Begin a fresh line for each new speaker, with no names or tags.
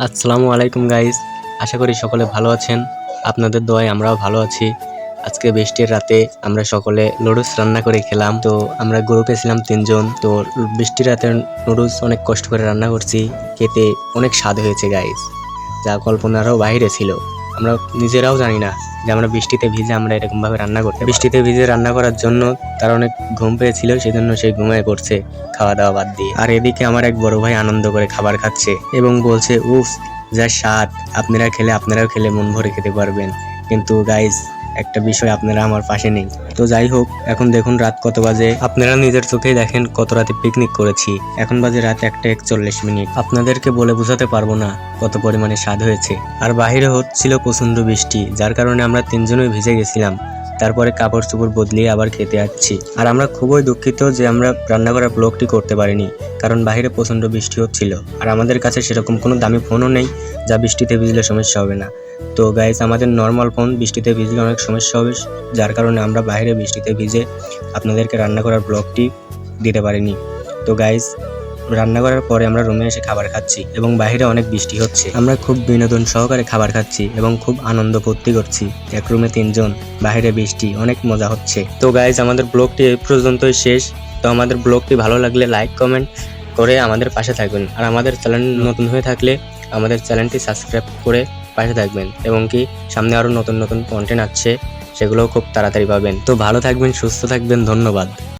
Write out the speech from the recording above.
আসসালামু আলাইকুম গাইস, আশা করি সকলে ভালো আছেন। আপনাদের দোয়ায় আমরাও ভালো আছি। আজকে বৃষ্টির রাতে আমরা সকলে নুডলস রান্না করে খেলাম। তো আমরা গ্রুপে ছিলাম 3 জন। তো বৃষ্টির রাতে নুডলস অনেক কষ্ট করে রান্না করছি, খেতে অনেক স্বাদ হয়েছে গাইস, যা কল্পনারও বাইরে ছিল। আমরা নিজেরাও জানি না যে আমরা বৃষ্টিতে ভিজে আমরা এরকম ভাবে রান্না করতে। বৃষ্টিতে ভিজে রান্না করার জন্য তারা অনেক ঘুম পেয়েছিল, সেজন্য সেই ঘুমিয়ে পড়ছে খাওয়া দাওয়া বাদ দিয়ে। আর এদিকে আমার এক বড় ভাই আনন্দ করে খাবার খাচ্ছে এবং বলছে, উফ যা স্বাদ, আপনারাও খেলে মন ভরে খেতে পারবেন। কিন্তু গাইস, একটা বিষয়, আপনারা আমার পাশে নেই। তো যাই হোক, এখন দেখুন রাত কত বাজে, আপনারা নিজের চোখেই দেখেন কত রাতে পিকনিক করেছি। এখন বাজে রাত 1:41। আপনাদেরকে বলে বোঝাতে পারবো না কত পরিমাণে স্বাদ হয়েছে। আর বাহিরে হচ্ছিল প্রচন্ড বৃষ্টি, যার কারণে আমরা 3জনই ভিজে গেছিলাম। তারপরে কাপড় চোপড় বদলিয়ে আবার খেতে যাচ্ছি। আর আমরা খুবই দুঃখিত যে আমরা রান্না করার ব্লগটি করতে পারিনি, কারণ বাইরে প্রচন্ড বৃষ্টি হচ্ছিল। আর আমাদের কাছে সেরকম কোনো দামি ফোনও নেই যা বৃষ্টিতে ভিজলে সমস্যা হবে না। তো গাইস, আমাদের নর্মাল ফোন বৃষ্টিতে ভিজলে অনেক সমস্যা হবে, যার কারণে আমরা বাইরে বৃষ্টিতে ভিজে আপনাদেরকে রান্না করার ব্লগটি দিতে পারিনি। তো গাইস, রান্না করার পরে আমরা রুমে এসে খাবার খাচ্ছি এবং বাইরে অনেক বৃষ্টি হচ্ছে। আমরা খুব বিনোদন সহকারে খাবার খাচ্ছি এবং খুব আনন্দ ফুর্তি করছি। এক রুমে 3জন, বাইরে বৃষ্টি, অনেক মজা হচ্ছে। তো গাইস, আমাদের ব্লগটি এই পর্যন্তই শেষ। তো আমাদের ব্লগটি ভালো লাগলে লাইক কমেন্ট করে আমাদের পাশে থাকবেন। আর আমাদের চ্যানেল নতুন হয়ে থাকলে আমাদের চ্যানেলটি সাবস্ক্রাইব করে পাশে থাকবেন, এবং কি সামনে আরো নতুন নতুন কন্টেন্ট আসছে, সেগুলোও খুব তাড়াতাড়ি পাবেন। তো ভালো থাকবেন, সুস্থ থাকবেন, ধন্যবাদ।